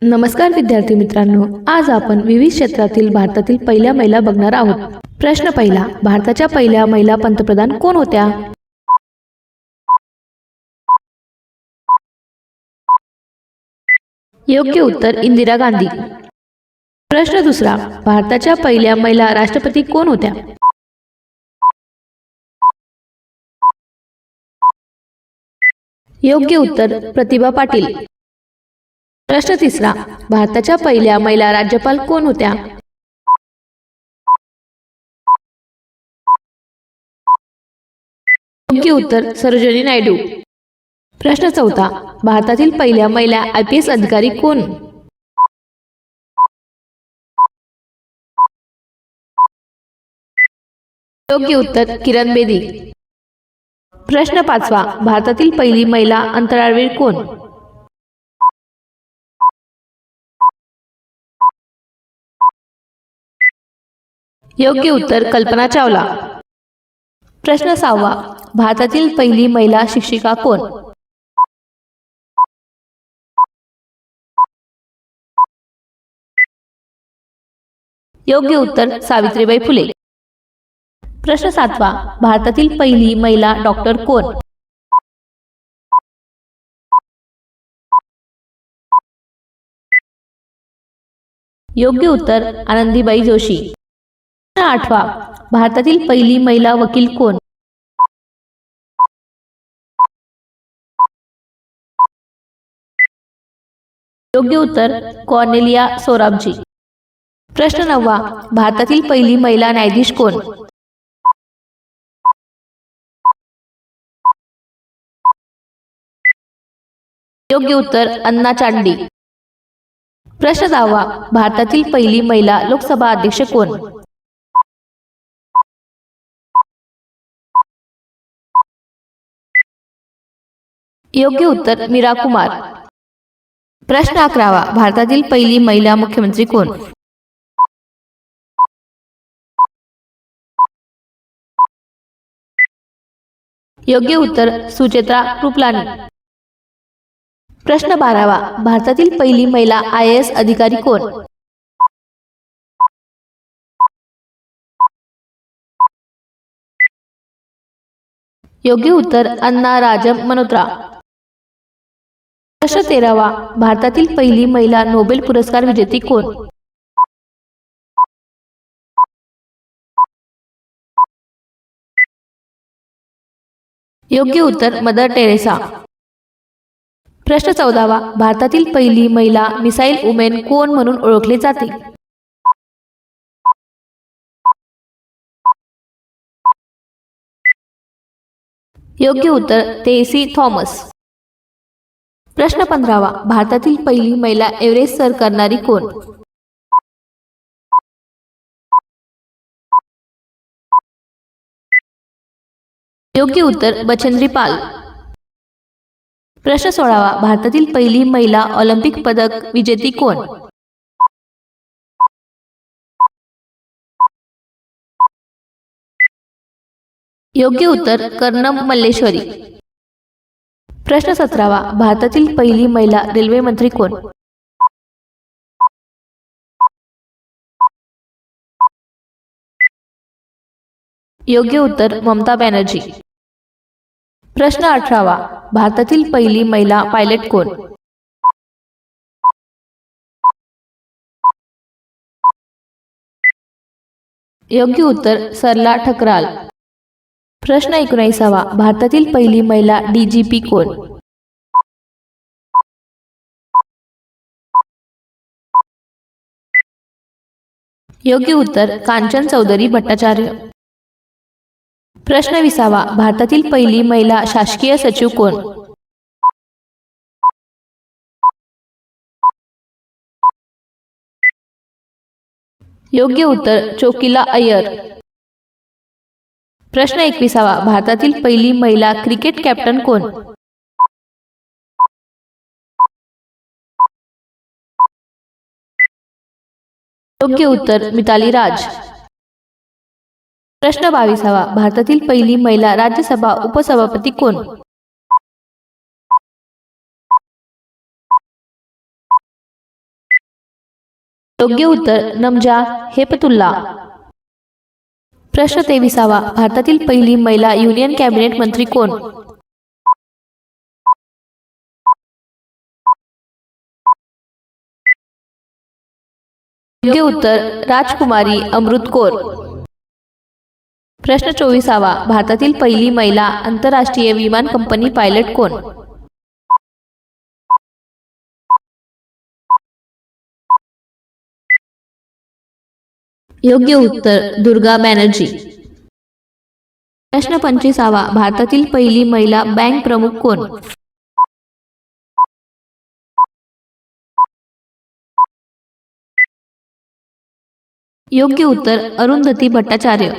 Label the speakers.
Speaker 1: नमस्कार विद्यार्थी मित्रांनो, आज आपण विविध क्षेत्रातील भारतातील पहिल्या महिला बघणार आहोत. प्रश्न पहिला, भारताच्या पहिल्या महिला पंतप्रधान कोण होत्या? योग्य उत्तर इंदिरा गांधी. प्रश्न दुसरा, भारताच्या पहिल्या महिला राष्ट्रपती कोण होत्या? योग्य उत्तर प्रतिभा पाटील. प्रश्न तिसरा, भारताच्या पहिल्या महिला राज्यपाल कोण होत्या? योग्य उत्तर सरोजिनी नायडू. प्रश्न चौथा, भारतातील पहिल्या महिला IPS अधिकारी कोण? योग्य उत्तर किरण बेदी. प्रश्न पाचवा, भारतातील पहिली महिला अंतराळवीर कोण? योग्य उत्तर कल्पना चावला. प्रश्न सहावा, भारतातील पहिली महिला शिक्षिका कोण? योग्य उत्तर सावित्रीबाई फुले. प्रश्न सातवा, भारतातील पहिली महिला डॉक्टर कोण? योग्य उत्तर आनंदीबाई जोशी. प्रश्न आठवा, भारतातील पहिली महिला वकील कोण? योग्य उत्तर कॉर्नेलिया सोराबजी. प्रश्न नववा, भारतातील पहिली महिला न्यायाधीश कोण? योग्य उत्तर अन्ना चांडी. प्रश्न दहावा, भारतातील पहिली महिला लोकसभा अध्यक्ष कोण? योग्य उत्तर मीरा कुमार. प्रश्न 11वा, भारतातील पहिली महिला मुख्यमंत्री कोण? योग्य उत्तर सुचित्रा कृपलानी. प्रश्न 12वा, भारतातील पहिली महिला IAS अधिकारी कोण? योग्य उत्तर अन्ना राजम मनोत्रा. प्रश्न 13वा, भारतातील पहिली महिला नोबेल पुरस्कार विजेती कोण? योग्य उत्तर मदर टेरेसा. प्रश्न 14वा, भारतातील पहिली महिला मिसाईल वुमेन कोण म्हणून ओळखले जाते? योग्य उत्तर तेसी थॉमस. प्रश्न 15वा, भारतातील पहिली महिला एव्हरेस्ट सर करणारी कोण? योग्य उत्तर बचेंद्री पाल. प्रश्न 16वा, भारतातील पहिली महिला ऑलिम्पिक पदक विजेती कोण? योग्य उत्तर कर्णम मल्लेश्वरी. प्रश्न 17वा, भारतातील पहिली महिला रेल्वे मंत्री कोण? योग्य उत्तर ममता बॅनर्जी. प्रश्न 18वा, भारतातील पहिली महिला पायलट कोण? योग्य उत्तर सरला ठकराल. प्रश्न 19वा, भारतातील पहिली महिला DGP कोण? योग्य उत्तर कांचन चौधरी भट्टाचार्य. प्रश्न 20वा, भारतातील पहिली महिला शासकीय सचिव कोण? योग्य उत्तर चोकिला अय्यर. प्रश्न 21वा, भारतातील पहिली महिला क्रिकेट कॅप्टन कोण? योग्य उत्तर मिताली राज. प्रश्न 22वा, भारतातील पहिली महिला राज्यसभा उपसभापती कोण? योग्य उत्तर नमजा हेपतुल्ला. प्रश्न 23. भारतातील पहिली महिला युनियन कॅबिनेट मंत्री कोण? योग्य उत्तर राजकुमारी अमृत कौर. प्रश्न 24. भारतातील पहिली महिला आंतरराष्ट्रीय विमान कंपनी पायलट कोण? योग्य उत्तर दुर्गा बॅनर्जी. प्रश्न 25. भारतातील पहिली महिला बँक प्रमुख कोण? योग्य उत्तर अरुंधती भट्टाचार्य.